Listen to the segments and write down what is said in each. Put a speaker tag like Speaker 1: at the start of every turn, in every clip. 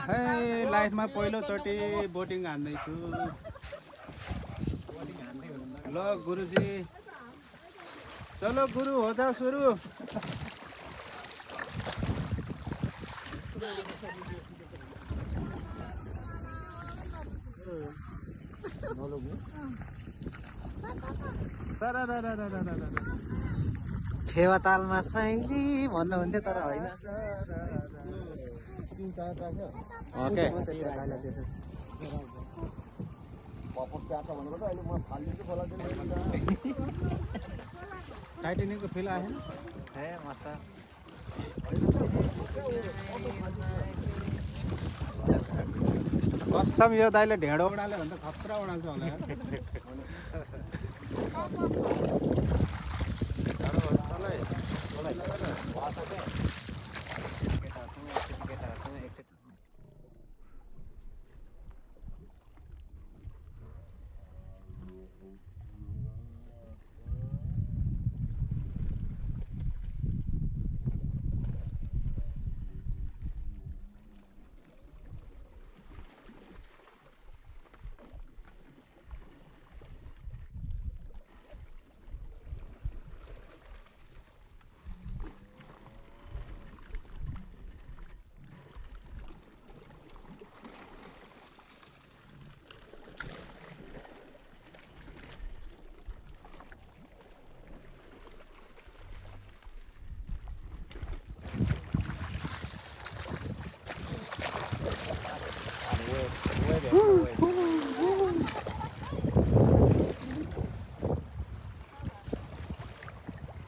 Speaker 1: है लाइफमा पहिलोचोटि बोटिङ हान्दैछु ल गुरुजी चलो गुरु हो जाओ सुरु
Speaker 2: फेवातालमा साइली भन्नुहुन्थ्यो तर होइन ओके
Speaker 1: टाइटेनिकको फिल आएन
Speaker 2: ए मस्त
Speaker 1: कसम यो दाइले ढेँडो उडाल्यो भने त खतरा उडाल्छ होला यार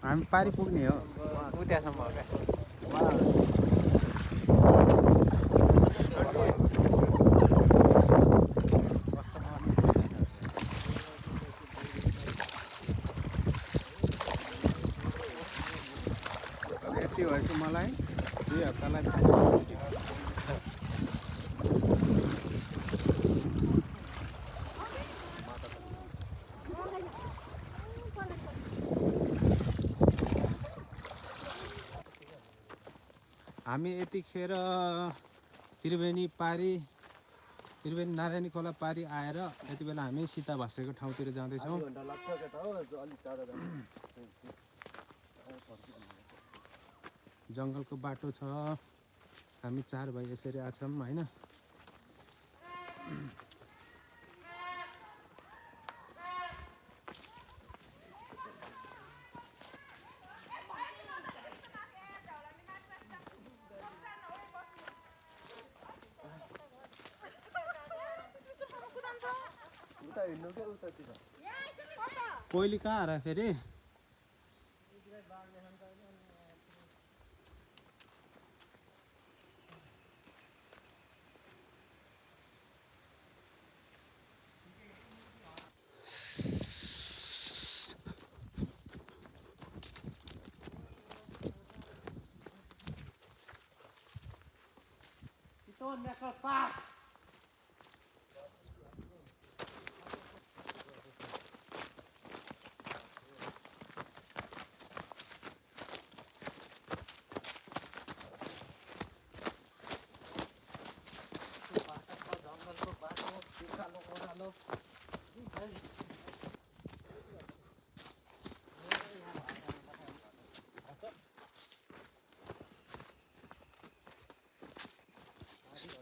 Speaker 1: हामी पारी पुग्ने हो
Speaker 2: उतासम्म हो क्या
Speaker 1: यति भएपछि मलाई 2 हप्तालाई हामी यतिखेर त्रिवेणी नारायणी खोला पारी आएर यति बेला हामी सीता भाषेको ठाउँतिर जाँदैछौँ जङ्गलको बाटो छ हामी 4 भाइ यसरी आछौँ हैन कोइली कहाँ हरा फेरि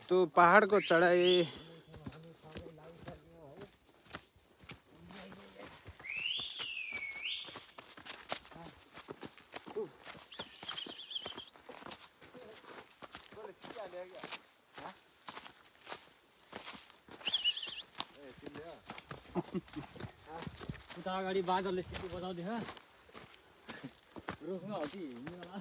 Speaker 1: तो पहाडको चढाइ
Speaker 2: उता अगाडि बादलले सिटी बजाउँदै छ रुखमा हो कि हिँड्नुला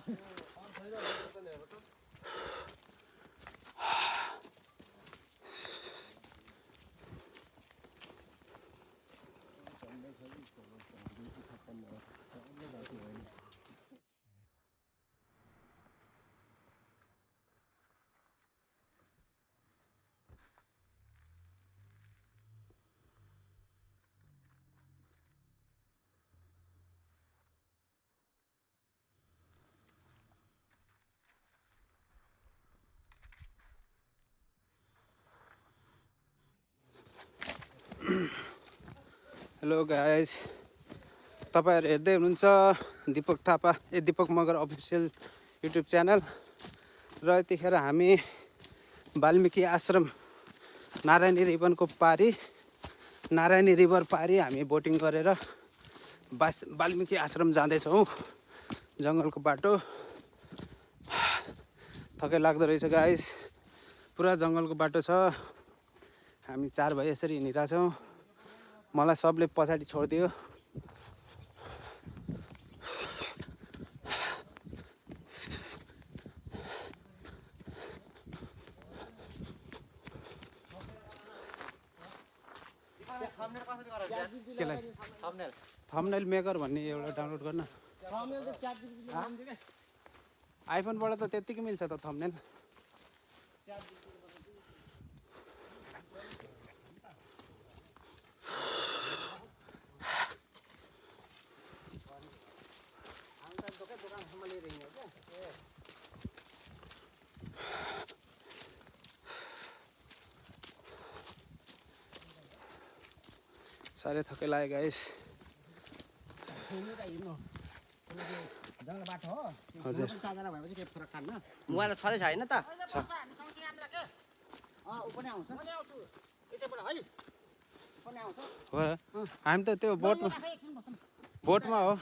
Speaker 1: हेलो गाइज, तपाईँहरू हेर्दै हुनुहुन्छ Dipak Thapa Dipak Magar official YouTube channel. र यतिखेर हामी वाल्मिकी आश्रम नारायणी रिभर पारी हामी बोटिङ गरेर वाल्मिकी आश्रम जाँदैछौँ। जङ्गलको बाटो थकै लाग्दो रहेछ गाइज, पुरा जङ्गलको बाटो छ। हामी 4 भाइ यसरी हिँडिरहेछौँ। मलाई सबले पछाडि छोडिदियो। थम्बनेल मेकर भन्ने एउटा डाउनलोड गर्न। आइफोनबाट त त्यत्तिकै मिल्छ त थम्बनेल। साह्रै थकै लाग्यो गाइस।
Speaker 3: जङ्गल बाटो हो।
Speaker 1: हजुर।
Speaker 3: 4जना भएपछि केही फरक खान्न। मोबाइल छँदै छ होइन त? छ। ऊ पनि आउँछ। म पनि आउँछु। यतैबाट है। ऊ पनि आउँछ।
Speaker 1: हो र? हामी त त्यो बोटमा हो।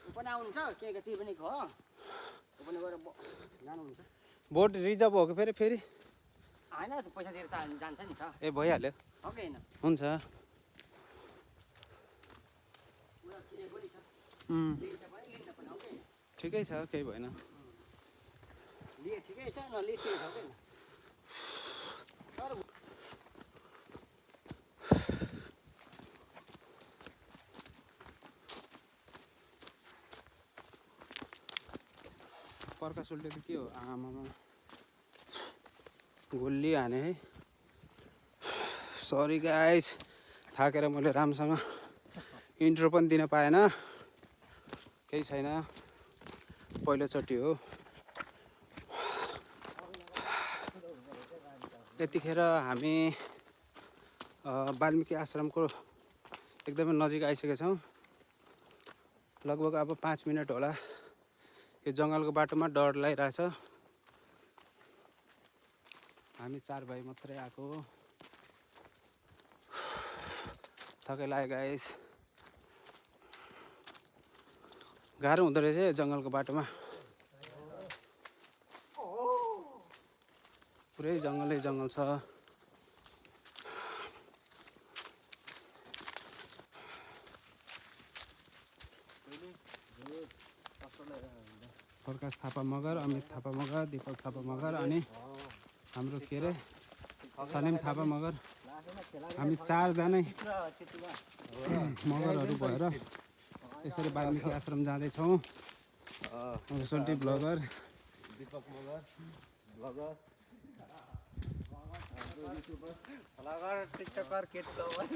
Speaker 3: ऊ पनि आउनुहुन्छ, के त्यही पनि हो। ऊ पनि गएर जानुहुन्छ।
Speaker 1: बोट रिजर्भ हो कि फेरि?
Speaker 3: होइन, पैसा दिएर त जान्छ नि त।
Speaker 1: ए भइहाल्यो।
Speaker 3: हो कि होइन?
Speaker 1: हुन्छ। ठिकै छ, केही भएन।
Speaker 3: ठिकै छ, नलिए ठिकै छ कि?
Speaker 1: पर्का सुल्टे त के हो? आमामा गोली हाने है। सरी गाइस, थाकेर मैले राम्रोसँग इन्ट्रो पनि दिन पाएन। केही छैन, पहिलोचोटि हो। यतिखेर हामी वाल्मिकी आश्रमको एकदमै नजिक आइसकेका छौँ। लगभग अब 5 मिनट होला। यो जङ्गलको बाटोमा डर लागिरहेछ। हामी 4 भाइ मात्रै आएको हो। थकै लाग्यो गाइस। गाह्रो हुँदो रहेछ जङ्गलको बाटोमा। पुरै जङ्गलै जङ्गल छ। प्रकाश थापा मगर, अमित थापा मगर, दिपक थापा मगर अनि हाम्रो के अरे सलिम थापा मगर। हामी 4 जनै मगरहरू भएर यसरी वाल्मिकी आश्रम जाँदैछौँ। सोल्टी blogger
Speaker 4: Dipak Magar blogger TikToker cat lover.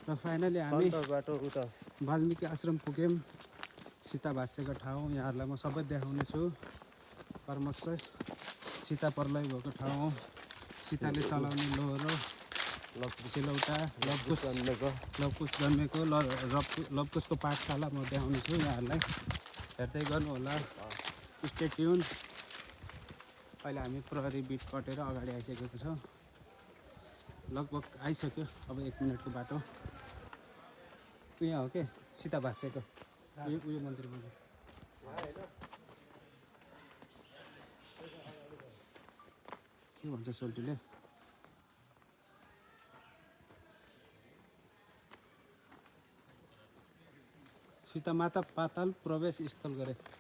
Speaker 1: र फाइनली हामी
Speaker 4: बाटो उता
Speaker 1: वाल्मिकी आश्रम पुग्यौँ। सीता भाष्यको ठाउँ यहाँहरूलाई म सबै देखाउने छु। क्रमशः सीता प्रलय भएको ठाउँ हो। सीताले चलाउने लोहोरो, सिलौटा, लवकुश जन्मेको लवकुशको पाठशाला म देखाउने छु यहाँहरूलाई। हेर्दै गर्नु होला। Stay tune. अहिले हामी प्रहरी बिट कटेर अगाडि आइसकेको छौँ। लगभग आइसक्यो, अब 1 मिनटको बाटो। यहाँ हो के सीता भाष्यको उयो मन्दिर के भन्छ सोल्टीले? सीता माता पाताल प्रवेश स्थल गरे।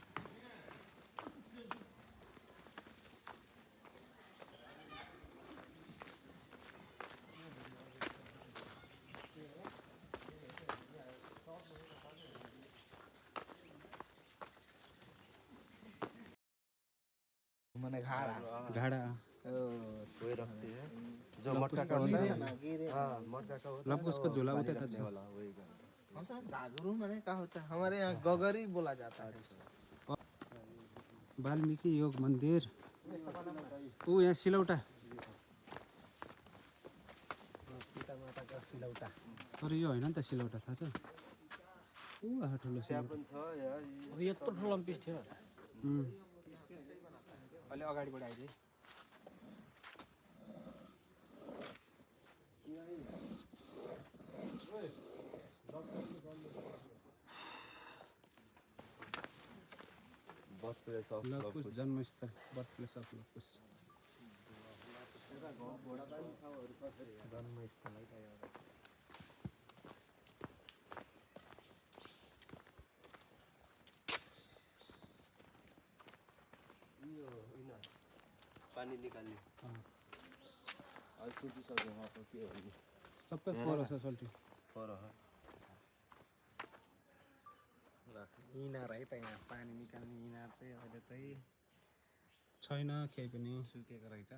Speaker 5: मैंने घाड़ा
Speaker 1: घाड़ा
Speaker 4: वही रखते हैं जो मटका का होता है ना हाँ मटका का होता है
Speaker 1: लवकुश का झोला होता है
Speaker 4: रखने वाला वही का
Speaker 5: कौन सा घाघरू मैंने क्या होता है हमारे यहाँ गगरी बोला जाता है
Speaker 1: वाल्मीकि योग मन्दिर ऊ यहाँ सिलौटा
Speaker 2: सीता माताको सिलौटा
Speaker 1: तर यो होइन नि त सिलौटा थाहा छ ऊ आहा ठुलो
Speaker 4: त्यहाँ
Speaker 1: सिलौटा
Speaker 4: पनि छ यहाँ
Speaker 2: अब यत्रो ठुलो पिस थियो
Speaker 3: अलि अगाडिबाट आइदिए
Speaker 4: बर्थ प्लेस अफ
Speaker 1: लवकुश जन्मस्थल बर्थ प्लेस अफ लवकुश
Speaker 2: जन्मस्थल है त एउटा
Speaker 4: यो यिनीहरू पानी निकाल्ने अहिले सुकिसक्यो उहाँको के हो नि
Speaker 1: सबै पर छ सल्टी
Speaker 4: पर
Speaker 2: इनार है त यहाँ पानी निकाल्ने इनार चाहिँ अहिले चाहिँ
Speaker 1: छैन केही पनि
Speaker 2: सुकेको रहेछ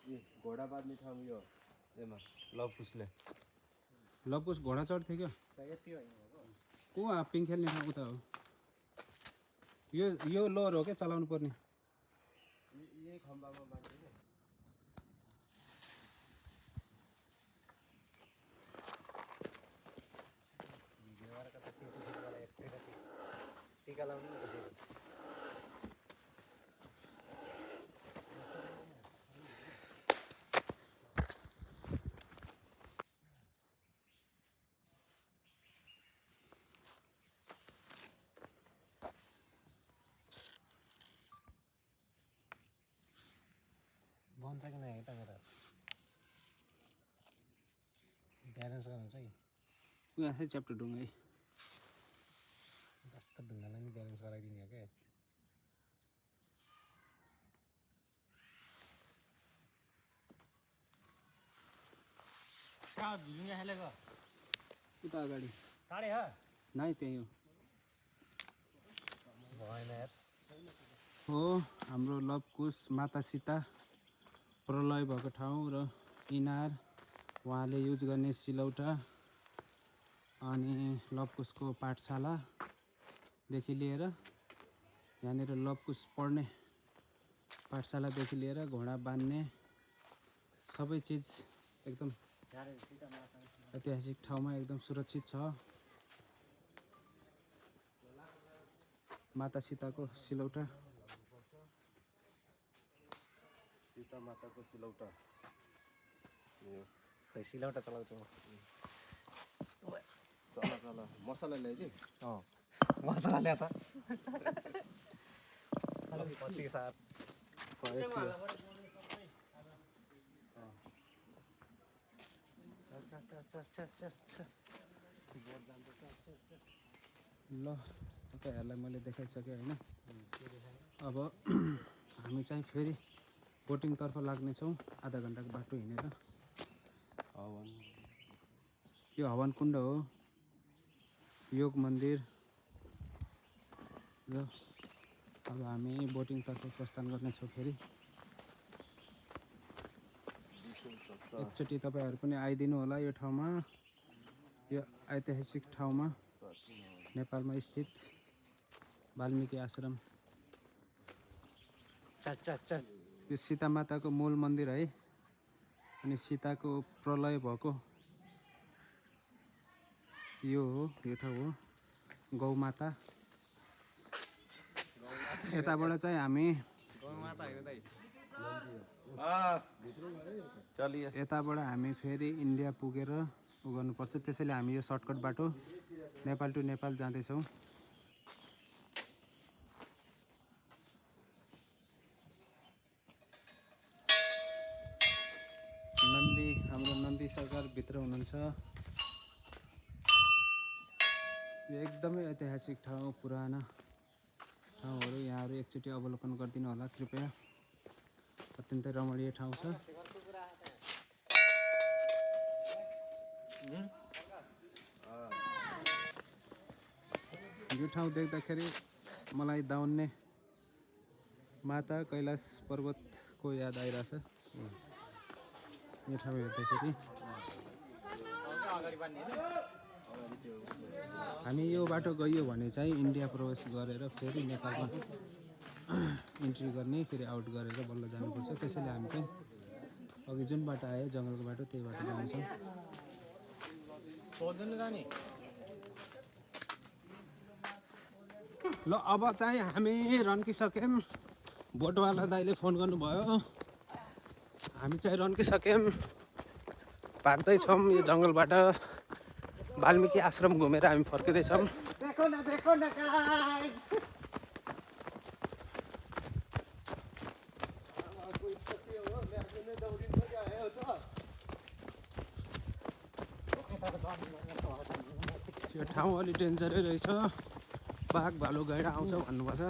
Speaker 4: ए घोडा बाँध्ने ठाउँ यो एमा लवकुशले
Speaker 1: लवकुश घोडा चढ्थ्यो क्या
Speaker 2: यति होइन
Speaker 1: ऊ पिङ खेल्ने ठाउँ उता हो यो लोर हो क्या चलाउनु पर्ने
Speaker 4: यही खम्बामा बाँध्छ क्या
Speaker 2: टिका लाउनु बन्छ कि नै त मेरो ब्यालेन्स गर्नुहुन्छ है
Speaker 1: ऊ आफै च्याप्टर ढुङ्गा है
Speaker 2: जस्तो ढुङ्गालाई नि ब्यालेन्स गराइदिने हो क्या कहाँ झुलुङ्गा खेलेको
Speaker 1: उता अगाडि
Speaker 2: टाढे हो
Speaker 1: नाइ त्यही हो
Speaker 2: भएन यार
Speaker 1: हो हाम्रो लवकुश माता सीता प्रलय भएको ठाउँ र इनार उहाँले युज गर्ने सिलौटा अनि लवकुशको पाठशालादेखि लिएर यहाँनिर लवकुश पढ्ने पाठशालादेखि लिएर घोडा बान्ने सबै चिज एकदम ऐतिहासिक ठाउँमा एकदम सुरक्षित छ माता सीताको सिलौटा
Speaker 4: सीता माताको सिलौटा यो
Speaker 2: खै सिलौटा चलाउँछु
Speaker 4: चला चला मसला ल्याइदिए
Speaker 2: अँ मसला ल्या त पछिको साथ
Speaker 1: ल तपाईँहरूलाई मैले देखाइसकेँ होइन अब हामी चाहिँ फेरि बोटिङतर्फ लाग्नेछौँ आधा घन्टाको बाटो हिँडेर
Speaker 4: हवन
Speaker 1: यो हवन कुण्ड हो योग मन्दिर र अब हामी बोटिङतर्फ प्रस्थान गर्नेछौँ फेरि एकचोटि तपाईँहरू पनि आइदिनु होला यो ठाउँमा यो ऐतिहासिक ठाउँमा नेपालमा स्थित वाल्मीकि आश्रम यो सीता माताको मूल मन्दिर है अनि सीताको प्रलय भएको यो हो यो ठाउँ हो गौमाता यताबाट चाहिँ हामी यताबाट हामी फेरि इन्डिया पुगेर उ गर्नुपर्छ त्यसैले हामी यो सर्टकट बाटो नेपाल टु नेपाल जाँदैछौँ नन्दी हाम्रो नन्दी सरकार भित्र हुनुहुन्छ यो एकदमै ऐतिहासिक ठाउँ पुराना ठाउँहरू यहाँहरू एकचोटि अवलोकन गरिदिनु होला कृपया अत्यन्तै रमणीय ठाउँ छ यो ठाउँ देख्दाखेरि मलाई दाउन्ने माता कैलाश पर्वतको याद आइरहेछ यो ठाउँ हेर्दाखेरि। हामी यो बाटो गइयो भने चाहिँ इन्डिया प्रवेश गरेर फेरि नेपालमा इन्ट्री गर्ने, फेरि आउट गरेर बल्ल जानुपर्छ। त्यसैले हामी चाहिँ अघि जुन बाटो आयो जङ्गलको बाटो त्यही बाटो जानेछौँ। ल अब चाहिँ हामी रन्किसक्यौँ। बोटवाला दाइले फोन गर्नुभयो, हामी चाहिँ रन्किसक्यौँ। भाग्दैछौँ यो जङ्गलबाट। वाल्मिकी आश्रम घुमेर हामी फर्किँदैछौँ।
Speaker 3: देखो न गाइस।
Speaker 1: यो ठाउँ अलि डेन्जरै रहेछ, बाघ भालु गैँडा आउँछ भन्नुपर्छ।